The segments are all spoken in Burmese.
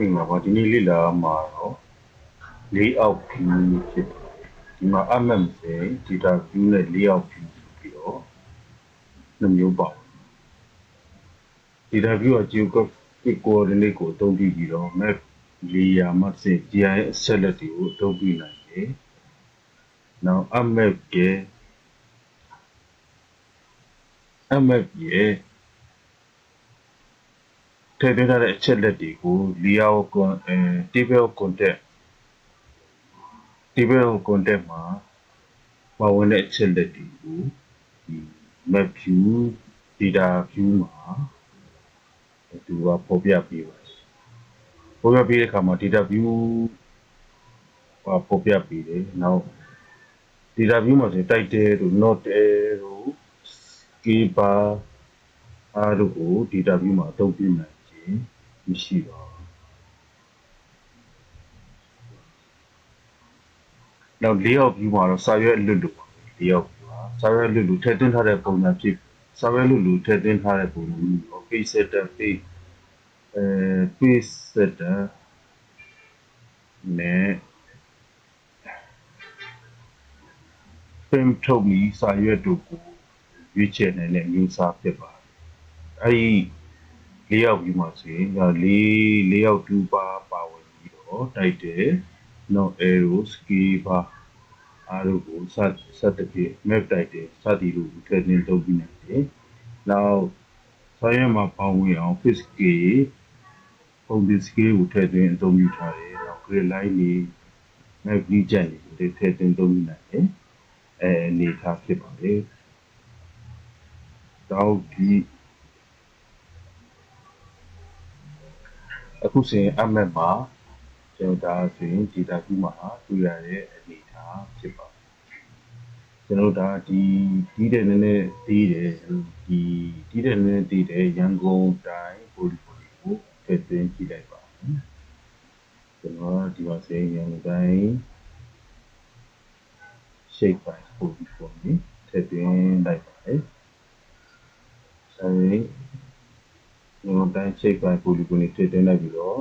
နေမှာပါဒီနေ့လေ့လာမှာတော့ layout view ဖြစ်တယ်ဒီမှာအမှတ်10 data view နဲ့ layout view ဆိုပြီးတော့နှစ်မျိုးပါ data view က geographic coordinate ကိုအသုံးပြုပြီးတော့ map layer မှာတစ်ဆင့် GIS အချက်အလက်တွေကိုအသုံးပြုနိုင်တယ်နောက်အမှတ်ရဲ့ထည့်သွင်းထားတဲ့အချက်အလက်တွေကို table of content မှာပါဝင်တဲ့အချက်အလက်တွေကိုဒီ map view data view မှာသူကပေါ်ပြပေးပါတယ်ပေါ်ပြပေးတဲ့အခါမှာ data view ပေါ်ပြပေးတယ်နောက် data view မှာဆိုရင် title တို့ note တို့ scale bar အားတို့ကို data view မှာအသုံးပြုနိုင်ခြင်းမရှိပါဘူးနောက် layout view မှာတော့စာရွက်အလွတ်လိုပါပဲ layout view မှာစာရွက်အလွတ်လိုထည့်သွင်းထားတဲ့ပုံစံဖြစ်စာရွက်အလွတ်လိုထည့်သွင်းထားတဲ့ပုံစံမျိုး page setter page setter နဲ့ print ထုတ်ပြီးစာရွက်တို့ကိုရွေးချယ်နိုင်တဲ့အမျိုးအစားဖြစ်ပါတယ်အဲဒီ layout view မှာဆိုရင် layout toolbar ပါဝင်ပြီးတော့ title note arrow scale bar အားတို့ကိုစသဖြင့် map title စသည်တို့ကိုထည့်သွင်းသုံးပြီးနိုင်တယ်နောက်စာရွက်မှာပေါင်းဝင်အောင် fix scale ပုံသဏ္ဍာန် scale ကိုထည့်သွင်းအသုံးပြုထားတယ်နောက် grid line တွေ map legend တွေထည့်သွင်းသုံးပြီးနိုင်တယ်အနေထားဖြစ်ပါတယ်နောက်ဒီအခုဆိုရင်အမှတ်မှာကျွန်တော်ဒါဆိုရင် data view မှာတွေ့ရတဲ့အနေအထားဖြစ်ပါတယ်ကျွန်တော်ဒါဒီတဲ့နည်းနည်းသေးတယ်ဒီတဲ့နည်းနည်းသေးတယ်ရန်ကုန်တိုင်းပိုလီကိုထည့်သွင်းကြည့်လိုက်ပါကျွန်တော်ဒီမှာဆိုရင်ရန်ကုန်တိုင်း shape by polygon ကိုထည့်သွင်းလိုက်ပါတယ်အဲဒီရန်ကုန်တိုင်း shape by polygon ကိုထည့်သွင်းလိုက်ပြီးတော့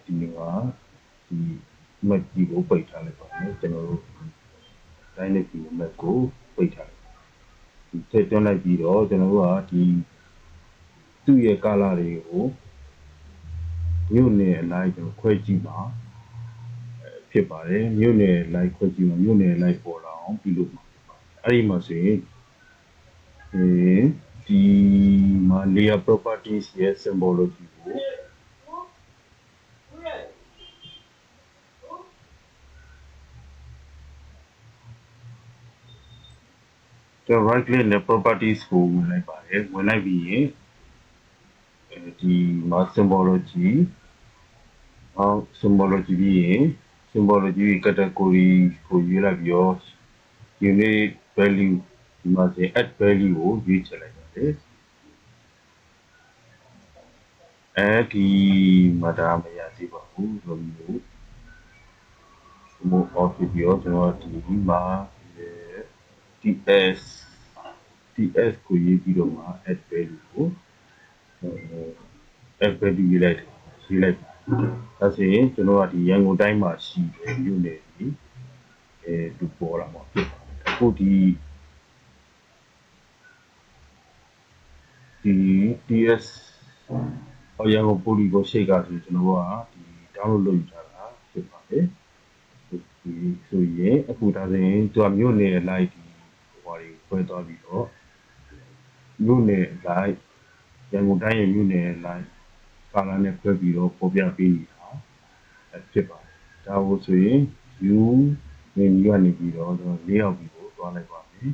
ဒီမှာဒီ map ကြီးကိုပိတ်ထားလိုက်ပါမယ်ကျွန်တော်တို့တိုင်းနဲ့ဒီ map ကိုပိတ်ထားလိုက်ဒီထည့်သွင်းလိုက်ပြီးတော့ကျွန်တော်တို့ကဒီသူ့ရဲ့ color တွေကိုမြို့နယ်အလိုက်ကျွန်တော်ခွဲကြည့်ပါဖြစ်ပါတယ်မြို့နယ်လိုက်ခွဲကြည့်မှာမြို့နယ်လိုက်ပေါ်လာအောင်ပြုလုပ်မှာဖြစ်ပါတယ်အဲ့ဒီမှာဆိုရင်ဒီမှာ layer properties ရဲ့ symbology ကိုကျွန်တော် right click နဲ့ properties ကိုဝင်လိုက်ပါတယ်ဝင်လိုက်ပြီးရင်ဒီမှာ symbology ပြီးရင် symbology category ကိုရွေးလိုက်ပြီးတော့ unit value ဒီမှာဆိုရင် add value ကိုရွေးချယ်လိုက်ပါတယ်ဒီမှာဒါမရသေးပါဘူးremove off ပြီးတော့ကျွန်တော်ဒီမှာ ts ကိုရေးပြီးတော့မှ add value ကိုadd value ရေးလိုက်ဒါဆိုရင်ကျွန်တော်ကဒီရန်ကုန်တိုင်းမှာရှိတဲ့မြို့နယ်ကြီးသူပေါ်လာမှာဖြစ်ပါတယ်အခုဒီ ts ရန်ကုန် polygon shape ကဆိုကျွန်တော်ကဒီ download လုပ်ယူထားတာဖြစ်ပါတယ်ဒီဆိုရင်အခုဒါဆိုရင်သူကမြို့နယ်အလိုက်ဒီဟိုတွေခွဲသွားပြီးတော့မြို့နယ်အလိုက်ရန်ကုန်တိုင်းရဲ့မြို့နယ်အလိုက်ကာလာနဲ့ခွဲပြီးတော့ပေါ်ပြပေးနေတာဖြစ်ပါတယ်ဒါကိုဆိုရင် view menu ကနေပြီးတော့ကျွန်တော် layout ပြီးကိုသွားလိုက်ပါမယ်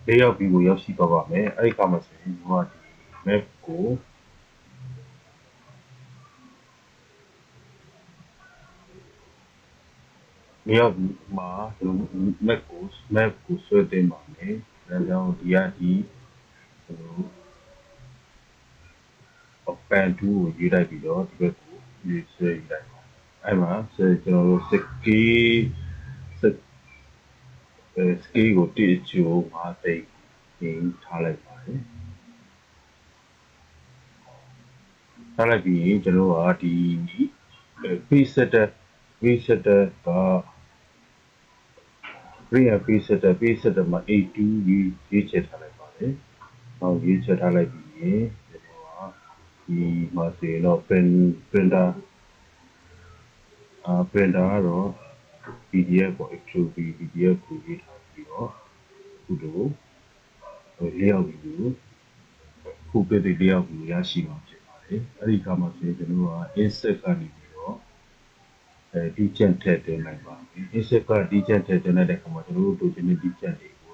layout ပြီးကိုရောက်ရှိသွားပါမယ်အဲ့ဒီအခါမှာဆိုရင်ဒီမှာဒီ map ကို layout မှာကျွန်တော် map ကိုဆွဲတင်ပါမယ်ဒါကြောင့်ဒီကျွန်တော် open to ကိုရေးလိုက်ပြီးတော့ဒီဘက်ကိုရေးဆွဲလိုက်ပါအဲ့မှာဆိုကျွန်တော်တို့ scale scale ကို1ချိုး5သိန်းပြင်ထားလိုက်ပါတယ်ထားလိုက်ပြီးရင်ကျွန်တော်ကဒီ presetter က presetter မှာ A2 ရေးချက်ထားလိုက်ပါတယ်နောက်ရေးချက်ထားလိုက်ပြီးရင်ကျွန်တော်ကဒီမှာဆိုရင်တော့ printer ကတော့ PDF ပေါ့ XOP PDF ကိုရေးထားပြီးတော့ခုလိုလေးယောက်ကိုခုပြတဲ့လေးယောက်ကိုရရှိမှာဖြစ်ပါတယ်အဲ့ဒီအခါမှာဆိုရင်ကျွန်တော်က insert ကနေပြီးတော့ဒီချက်ထည့်သွင်းလိုက်ပါမယ် insert ကဒီချက်ထည့်သွင်းလိုက်တဲ့အခါမှာကျွန်တော်တို့ဒီဒီချက်တွေကို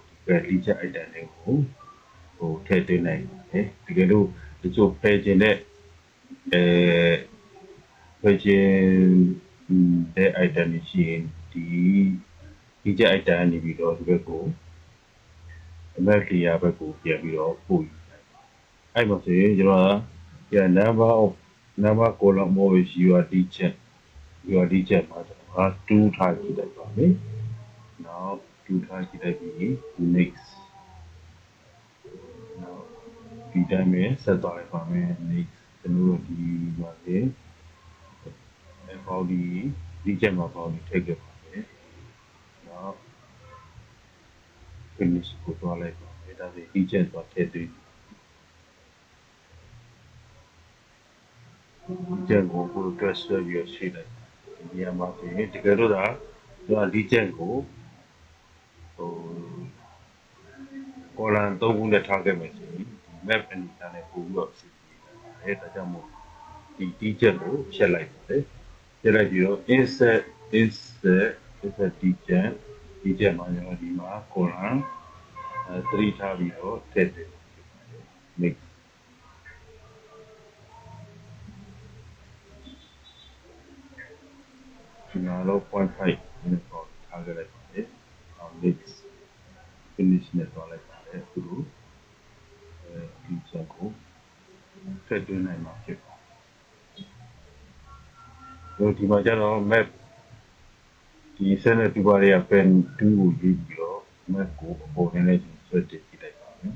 ဒီချက် item တွေကိုထည့်သွင်းနိုင်ပါတယ်တကယ်လို့ဒီချို့ဖယ်ခြင်းနဲ့ဖယ်ခြင်းတဲ့ item တွေရှိရင်ဒီချက် item ကနေပြီးတော့ဒီဘက်ကို Mac layer ဘက်ကိုပြန်ပြီးတော့ပို့ယူလိုက်အဲ့မှာဆိုရင်ကျွန်တော်က number column of URD check မှာကျွန်တော်က2ထားကြည့်လိုက်ပါမယ်နောက်2ထားကြည့်လိုက်ပြီး next နောက်ဒီတိုင်းပဲဆက်သွားလိုက်ပါမယ် next ကျွန်တော်တို့ဒီမှာလေပေါင်းဒီချက်မှာပေါင်းထည့်ခဲ့ပါမယ်နောက် finish ကိုသွားလိုက်ပါမယ်ဒါဆိုဒီချက်သွားထည့်သွင်းဒီချက်ကိုကိုယ်တွက်ဆွဲပြီးရရှိလိုက်ဒီနေရာမှာဆိုရင်တကယ်လို့ဒါဒီချက်ကိုcolumn 3ခုနဲ့ထားခဲ့မယ်ဆိုရင် map အနေနဲ့ပို့ပြီးတော့အစီအစဉ်ပါတယ်ဒါကြောင့်မို့ဒီချက်ကိုဖြတ်လိုက်ပါတယ်ဖြတ်လိုက်ပြီးတော့ insert ဒီချက်မှာကျွန်တော်ဒီမှာ column 3ထားပြီးတော့ထည့်တယ် next ဒီမှာတော့ 0.5 နဲ့ပေါ့ထားခဲ့လိုက်ပါတယ်နောက် next finish နဲ့သွားလိုက်ပါတယ်အခုဒီချက်ကိုထည့်သွင်းနိုင်မှာဖြစ်ပါတယ်ဒီမှာကျတော့ map ဒီဆက်နဲ့ဒီပါတွေက pen 2ကိုရေးပြီးတော့ map ကိုအပေါ်နဲ့ဆွဲတင်ကြည့်လိုက်ပါမယ်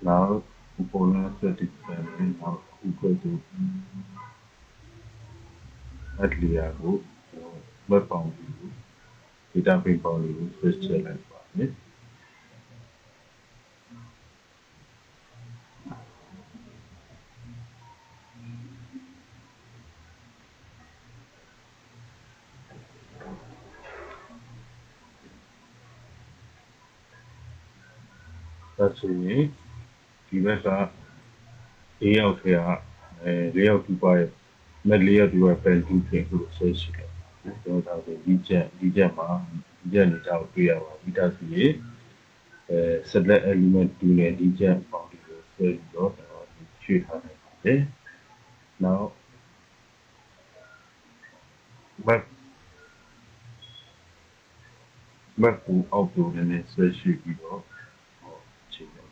နောက်အပေါ်နဲ့ဆွဲတင်ကြည့်မယ်နောက်ခုကတည်းက at layer ကို web boundary ကို data frame boundary ကို switch ချလိုက်ပါမယ်ဒါဆိုရင်ဒီဘက်က၄ယောက်ထဲက၄ယောက်တူပါရဲ့မဲ့၄ယောက်တူပါပန်တူပြင်ကိုဆွဲရှိတယ်ကျွန်တော်ဒါဆိုဒီချက်မှာဒီချက်နေတာကိုတွေ့ရပါပြီဒါဆိုရင်select element 2နဲ့ဒီချက်ပေါင်းပြီးတော့ဆွဲပြီးတော့ရွှေ့ထားနိုင်ပါတယ်နောက် map ကိုအောက်ကိုလည်းဆွဲရွှေ့ပြီးတော့ချိန်တယ်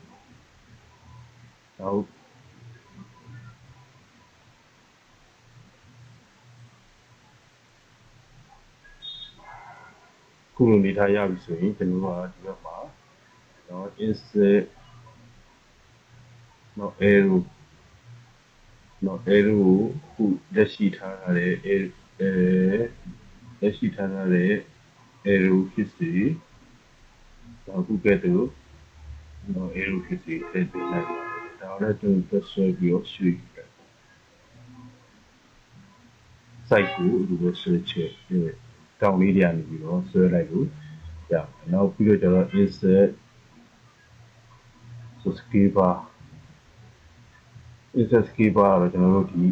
နောက်ခုလိုနေထားရပြီဆိုရင်ကျွန်တော်ကဒီဘက်မှာinsert နောက် arrow ကိုခုလက်ရှိထားရတဲ့ arrow ဖြစ်စီနောက်ခုကဲ့သို့arrow ဖြစ်စီထည့်သွင်းလိုက်ပါတယ်ဒါလည်းကျွန်တော်ဆွဲပြီးတော့ရွှေ့site ကိုဒီလိုဆွဲချက်တောင်းလေးတွေကနေပြီးတော့ဆွဲလိုက်လို့ရနောက်ပြီးတော့ကျွန်တော် insert scale bar ကတော့ကျွန်တော်တို့ဒီ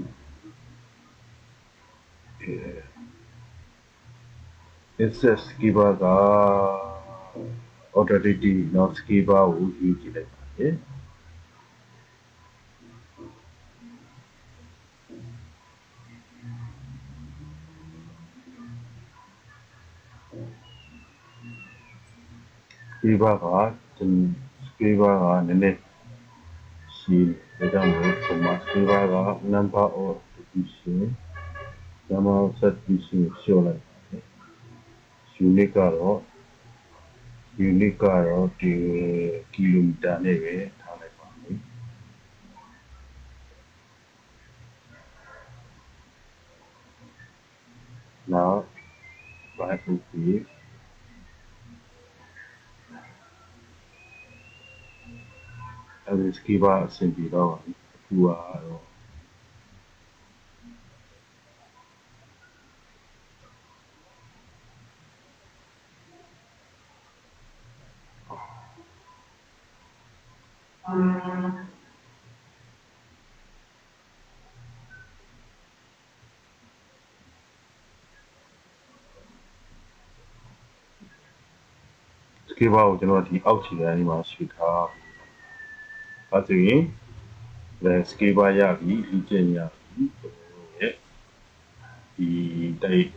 insert scale bar က authority နောက် scale bar ကိုယူကြည့်လိုက်ပါတယ်scale bar ကနည်းနည်းရှိ ဒါကြောင့်မို့ဒီမှာ Skiba က number of division number of subdivision ကိုရှော့လိုက်ပါတယ် unit ကတော့ဒီကီလိုမီတာနဲ့ပဲထားလိုက်ပါမယ်နောက် by OK အဲဒီ Skiba အဆင်ပြေတော့ပါပြီအခုကတော့Skiba ကိုကျွန်တော်ဒီအောက်ခြေပိုင်းမှာရွှေ့ထားအဲဆိုရင်Skiba ရပြီလူကျင်ရပြီရဲ့ဒီတိုက်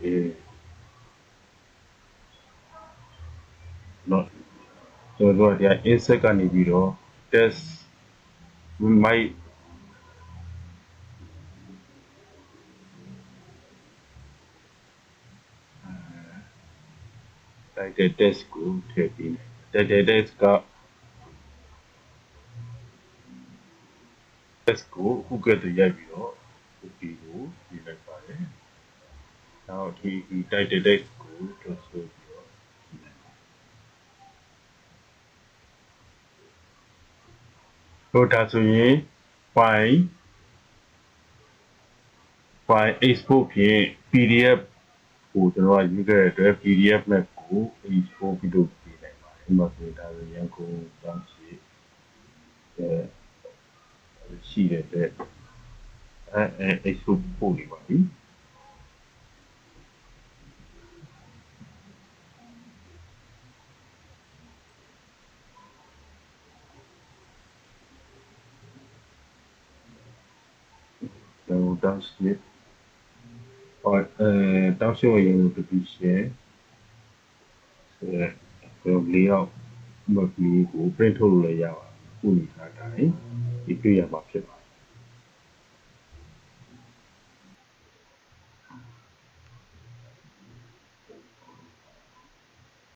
နော်ကျွန်တော်တို့ကဒီ insert ကနေပြီးတော့ test might တိုက်တဲ့ test ကိုထည့်ပေးမယ်တိုက်တဲ့ test ကိုခုကတည်းကရိုက်ပြီးတော့ OK ကိုရေးလိုက်ပါတယ်နောက်ဒီတိုက်တဲ့ test ကိုတော့ဆိုပြီးတော့တော့ဒါဆိုရင် file export ဖြင့် PDF ကိုကျွန်တော်ကယူခဲ့တဲ့အတွက် PDF map ကို export ပြီးတော့ပေးလိုက်ပါတယ်ဒီမှာဆိုဒါဆိုရန်ကုန်တောင်ရှိရှိတဲ့အတွက်export ပို့နေပါပြီတောင်ရှိတောင်ရှိရင်ဒီရှယ်layout မတ်ကြီးကို print ထုတ်လို့လည်းရပါတယ်ခုနေထားတိုင်းဒီတွေ့ရမှာဖြစ်ပါ